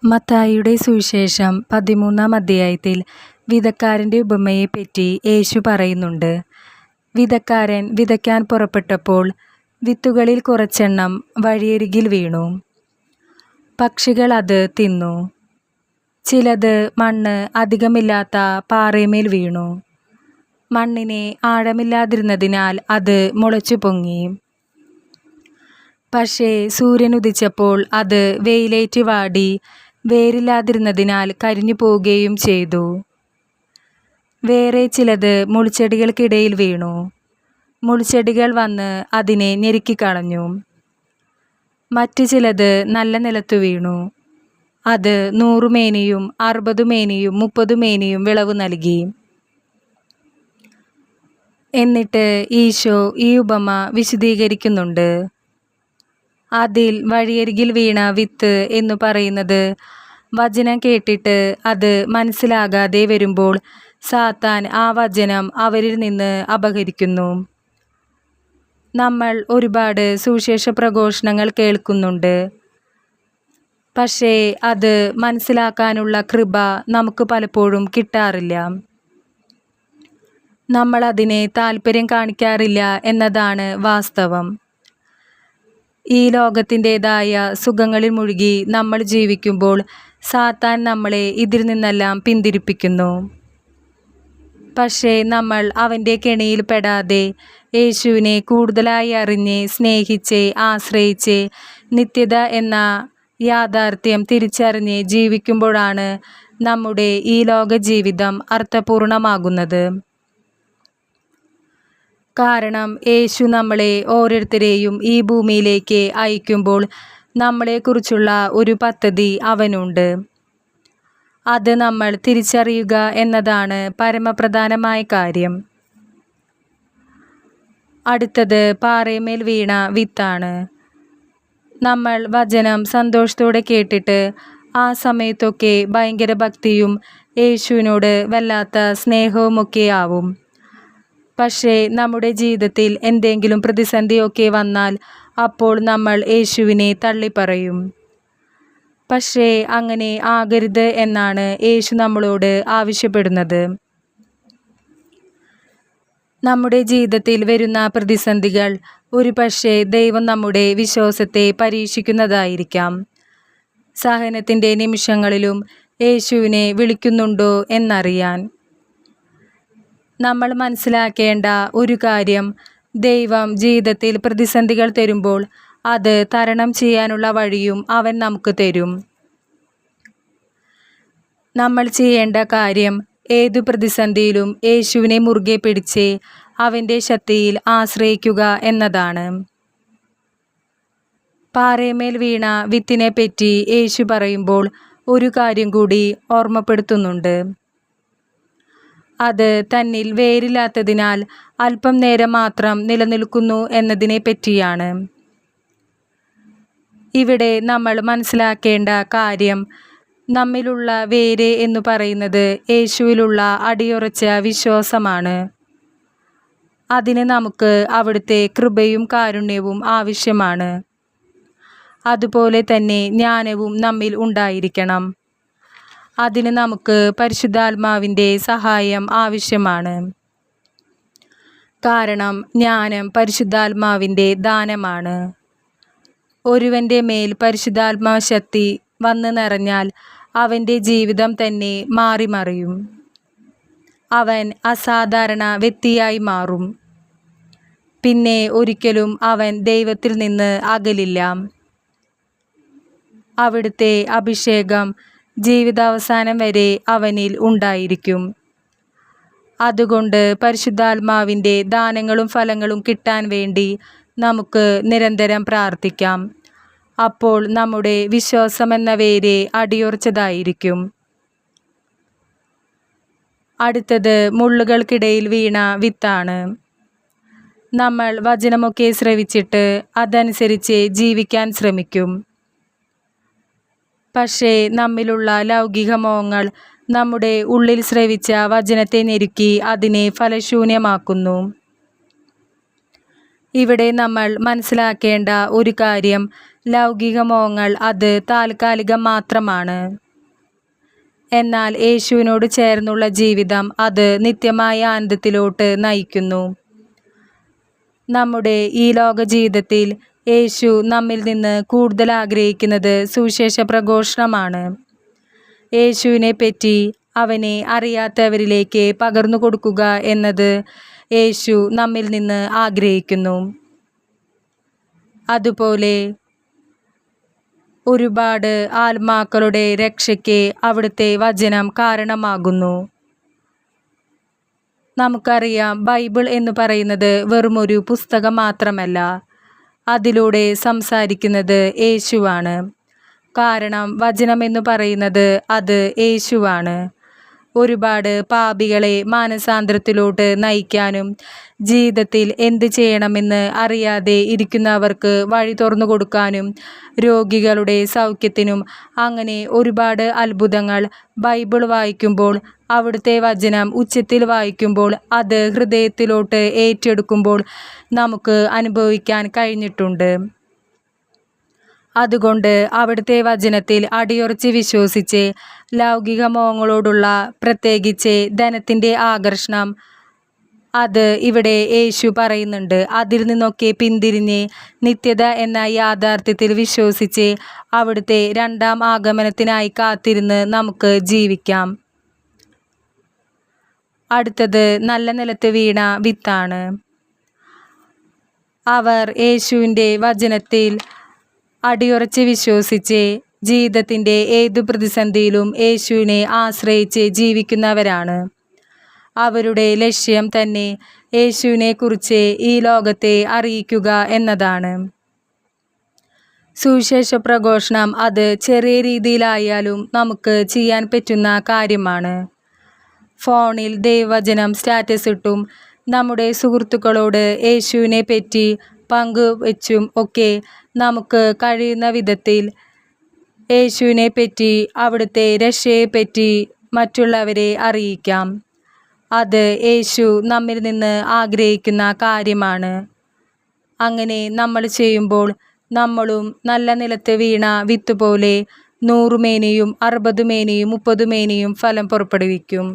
മത്തായിയുടെ സുവിശേഷം 13-ാം അധ്യായത്തിൽ വിതക്കാരൻ്റെ ഉപമയെപ്പറ്റി യേശു പറയുന്നുണ്ട്. വിതക്കാരൻ വിതയ്ക്കാൻ പുറപ്പെട്ടപ്പോൾ വിത്തുകളിൽ കുറച്ചെണ്ണം വഴിയരികിൽ വീണു. പക്ഷികൾ അത് തിന്നു. ചിലത് മണ്ണ് അധികമില്ലാത്ത പാറയമേൽ വീണു. മണ്ണിനെ ആഴമില്ലാതിരുന്നതിനാൽ അത് മുളച്ചു പൊങ്ങി. പക്ഷേ സൂര്യൻ ഉദിച്ചപ്പോൾ അത് വെയിലേറ്റ് വാടി വേരില്ലാതിരുന്നതിനാൽ കരിഞ്ഞു പോവുകയും ചെയ്തു. വേറെ ചിലത് മുൾച്ചെടികൾക്കിടയിൽ വീണു. മുൾച്ചെടികൾ വന്ന് അതിനെ ഞെരുക്കിക്കളഞ്ഞു. മറ്റു ചിലത് നല്ല നിലത്തു വീണു. അത് 100 മേനിയും 60 മേനിയും 30 മേനിയും വിളവ് നൽകി. എന്നിട്ട് ഈശോ ഈ ഉപമ വിശദീകരിക്കുന്നുണ്ട്. അതിൽ വഴിയരികിൽ വീണ വിത്ത് എന്നു പറയുന്നത് വചനം കേട്ടിട്ട് അത് മനസ്സിലാകാതെ വരുമ്പോൾ സാത്താൻ ആ വചനം അവരിൽ നിന്ന് അപഹരിക്കുന്നു. നമ്മൾ ഒരുപാട് സുവിശേഷ പ്രഘോഷണങ്ങൾ കേൾക്കുന്നുണ്ട്. പക്ഷേ അത് മനസ്സിലാക്കാനുള്ള കൃപ നമുക്ക് പലപ്പോഴും കിട്ടാറില്ല. നമ്മൾ അതിനെ താല്പര്യം കാണിക്കാറില്ല എന്നതാണ് വാസ്തവം. ഈ ലോകത്തിൻ്റെതായ സുഖങ്ങളിൽ മുഴുകി നമ്മൾ ജീവിക്കുമ്പോൾ സാത്താൻ നമ്മളെ ഇതിൽ നിന്നെല്ലാം പിന്തിരിപ്പിക്കുന്നു. പക്ഷേ നമ്മൾ അവൻ്റെ കെണിയിൽ പെടാതെ യേശുവിനെ കൂടുതലായി അറിഞ്ഞ് സ്നേഹിച്ച് ആശ്രയിച്ച് നിത്യത എന്ന യാഥാർത്ഥ്യം തിരിച്ചറിഞ്ഞ് ജീവിക്കുമ്പോഴാണ് നമ്മുടെ ഈ ലോക ജീവിതം അർത്ഥപൂർണമാകുന്നത്. കാരണം യേശു നമ്മളെ ഓരോരുത്തരെയും ഈ ഭൂമിയിലേക്ക് അയക്കുമ്പോൾ നമ്മളെക്കുറിച്ചുള്ള ഒരു പദ്ധതി അവനുണ്ട്. അത് നമ്മൾ തിരിച്ചറിയുക എന്നതാണ് പരമപ്രധാനമായ കാര്യം. അടുത്തത് പാറയമേൽ വീണ വിത്താണ്. നമ്മൾ വചനം സന്തോഷത്തോടെ കേട്ടിട്ട് ആ സമയത്തൊക്കെ ഭയങ്കര ഭക്തിയും യേശുവിനോട് വല്ലാത്ത സ്നേഹവുമൊക്കെ ആവും. പക്ഷേ നമ്മുടെ ജീവിതത്തിൽ എന്തെങ്കിലും പ്രതിസന്ധിയൊക്കെ വന്നാൽ അപ്പോൾ നമ്മൾ യേശുവിനെ തള്ളിപ്പറയും. പക്ഷേ അങ്ങനെ ആകരുത് എന്നാണ് യേശു നമ്മളോട് ആവശ്യപ്പെടുന്നത്. നമ്മുടെ ജീവിതത്തിൽ വരുന്ന പ്രതിസന്ധികൾ ഒരുപക്ഷേ ദൈവം നമ്മുടെ വിശ്വാസത്തെ പരീക്ഷിക്കുന്നതായിരിക്കാം. സഹനത്തിൻ്റെ നിമിഷങ്ങളിലും യേശുവിനെ വിളിക്കുന്നുണ്ടോ എന്നറിയാൻ. നമ്മൾ മനസ്സിലാക്കേണ്ട ഒരു കാര്യം, ദൈവം ജീവിതത്തിൽ പ്രതിസന്ധികൾ തരുമ്പോൾ അത് തരണം ചെയ്യാനുള്ള വഴിയും അവൻ നമുക്ക് തരും. നമ്മൾ ചെയ്യേണ്ട കാര്യം ഏതു പ്രതിസന്ധിയിലും യേശുവിനെ മുറുകെ പിടിച്ച് അവൻ്റെ ശക്തിയിൽ ആശ്രയിക്കുക എന്നതാണ്. പാറയമേൽ വീണ വിത്തിനെ പറ്റി യേശു പറയുമ്പോൾ ഒരു കാര്യം കൂടി ഓർമ്മപ്പെടുത്തുന്നുണ്ട്. അത് തന്നിൽ വേരില്ലാത്തതിനാൽ അല്പം നേരം മാത്രം നിലനിൽക്കുന്നു എന്നതിനെ പറ്റിയാണ്. ഇവിടെ നമ്മൾ മനസ്സിലാക്കേണ്ട കാര്യം, നമ്മിലുള്ള വേര് എന്ന് പറയുന്നത് യേശുവിലുള്ള അടിയുറച്ച വിശ്വാസമാണ്. അതിന് നമുക്ക് അവിടുത്തെ കൃപയും കാരുണ്യവും ആവശ്യമാണ്. അതുപോലെ തന്നെ ജ്ഞാനവും നമ്മിൽ ഉണ്ടായിരിക്കണം. അതിന് നമുക്ക് പരിശുദ്ധാത്മാവിൻ്റെ സഹായം ആവശ്യമാണ്. കാരണം ജ്ഞാനം പരിശുദ്ധാത്മാവിൻ്റെ ദാനമാണ്. ഒരുവൻ്റെ മേൽ പരിശുദ്ധാത്മാ ശക്തി വന്ന് നിറഞ്ഞാൽ അവൻ്റെ ജീവിതം തന്നെ മാറിമറിയും. അവൻ അസാധാരണ വ്യക്തിയായി മാറും. പിന്നെ ഒരിക്കലും അവൻ ദൈവത്തിൽ നിന്ന് അകലില്ല. അവിടുത്തെ അഭിഷേകം ജീവിതാവസാനം വരെ അവനിൽ ഉണ്ടായിരിക്കും. അതുകൊണ്ട് പരിശുദ്ധാത്മാവിൻ്റെ ദാനങ്ങളും ഫലങ്ങളും കിട്ടാൻ വേണ്ടി നമുക്ക് നിരന്തരം പ്രാർത്ഥിക്കാം. അപ്പോൾ നമ്മുടെ വിശ്വാസമെന്ന വേര് അടിയുറച്ചതായിരിക്കും. അടുത്തത് മുള്ളുകൾക്കിടയിൽ വീണ വിത്താണ്. നമ്മൾ വചനമൊക്കെ ശ്രവിച്ചിട്ട് അതനുസരിച്ച് ജീവിക്കാൻ ശ്രമിക്കും. പക്ഷേ നമ്മിലുള്ള ലൗകിക മോഹങ്ങൾ നമ്മുടെ ഉള്ളിൽ ശ്രവിച്ച വചനത്തെ ഞെരുക്കി അതിനെ ഫലശൂന്യമാക്കുന്നു. ഇവിടെ നമ്മൾ മനസ്സിലാക്കേണ്ട ഒരു കാര്യം, ലൗകിക മോഹങ്ങൾ അത് താൽക്കാലികം മാത്രമാണ്. എന്നാൽ യേശുവിനോട് ചേർന്നുള്ള ജീവിതം അത് നിത്യമായ ആനന്ദത്തിലോട്ട് നയിക്കുന്നു. നമ്മുടെ ഈ ലോക ജീവിതത്തിൽ യേശു നമ്മിൽ നിന്ന് കൂടുതൽ ആഗ്രഹിക്കുന്നത് സുവിശേഷ പ്രഘോഷണമാണ്. യേശുവിനെ പറ്റി അവനെ അറിയാത്തവരിലേക്ക് പകർന്നു കൊടുക്കുക എന്നത് യേശു നമ്മിൽ നിന്ന് ആഗ്രഹിക്കുന്നു. അതുപോലെ ഒരുപാട് ആത്മാക്കളുടെ രക്ഷയ്ക്ക് അവിടുത്തെ വചനം കാരണമാകുന്നു. നമുക്കറിയാം, ബൈബിൾ എന്ന് പറയുന്നത് വെറുമൊരു പുസ്തകം മാത്രമല്ല, അതിലൂടെ സംസാരിക്കുന്നത് യേശുവാണ്. കാരണം വചനം എന്ന് പറയുന്നത് അത് യേശുവാണ്. ഒരുപാട് പാപികളെ മാനസാന്തരത്തിലോട്ട് നയിക്കാനും ജീവിതത്തിൽ എന്ത് ചെയ്യണമെന്ന് അറിയാതെ ഇരിക്കുന്നവർക്ക് വഴി തുറന്നു കൊടുക്കാനും രോഗികളുടെ സൗഖ്യത്തിനും അങ്ങനെ ഒരുപാട് അത്ഭുതങ്ങൾ ബൈബിൾ വായിക്കുമ്പോൾ, അവിടുത്തെ വചനം ഉച്ചത്തിൽ വായിക്കുമ്പോൾ, അത് ഹൃദയത്തിലോട്ട് ഏറ്റെടുക്കുമ്പോൾ നമുക്ക് അനുഭവിക്കാൻ കഴിഞ്ഞിട്ടുണ്ട്. അതുകൊണ്ട് അവിടുത്തെ വചനത്തിൽ അടിയുറച്ച് വിശ്വസിച്ച് ലൗകിക മോഹങ്ങളോടുള്ള, പ്രത്യേകിച്ച് ധനത്തിൻ്റെ ആകർഷണം, അത് ഇവിടെ യേശു പറയുന്നുണ്ട്, അതിൽ നിന്നൊക്കെ പിന്തിരിഞ്ഞ് നിത്യത എന്ന യാഥാർത്ഥ്യത്തിൽ വിശ്വസിച്ച് അവിടുത്തെ രണ്ടാം ആഗമനത്തിനായി കാത്തിരുന്ന് നമുക്ക് ജീവിക്കാം. അടുത്തത് നല്ല നിലത്ത് വീണ വിത്താണ്. അവർ യേശുവിൻ്റെ വചനത്തിൽ അടിയുറച്ച് വിശ്വസിച്ച് ജീവിതത്തിൻ്റെ ഏതു പ്രതിസന്ധിയിലും യേശുവിനെ ആശ്രയിച്ച് ജീവിക്കുന്നവരാണ്. അവരുടെ ലക്ഷ്യം തന്നെ യേശുവിനെ കുറിച്ച് ഈ ലോകത്തെ അറിയിക്കുക എന്നതാണ്. സുവിശേഷ പ്രഘോഷണം അത് ചെറിയ രീതിയിലായാലും നമുക്ക് ചെയ്യാൻ പറ്റുന്ന കാര്യമാണ്. ഫോണിൽ ദൈവവചനം സ്റ്റാറ്റസ് ഇട്ടും നമ്മുടെ സുഹൃത്തുക്കളോട് യേശുവിനെ പറ്റി പങ്കുവെച്ചും ഒക്കെ നമുക്ക് കഴിയുന്ന വിധത്തിൽ യേശുവിനെ പറ്റി, അവിടുത്തെ രക്ഷയെപ്പറ്റി മറ്റുള്ളവരെ അറിയിക്കാം. അത് യേശു നമ്മിൽ നിന്ന് ആഗ്രഹിക്കുന്ന കാര്യമാണ്. അങ്ങനെ നമ്മൾ ചെയ്യുമ്പോൾ നമ്മളും നല്ല നിലത്ത് വീണ വിത്ത് പോലെ 100 മേനിയും 60 മേനിയും 30 മേനിയും ഫലം പുറപ്പെടുവിക്കും.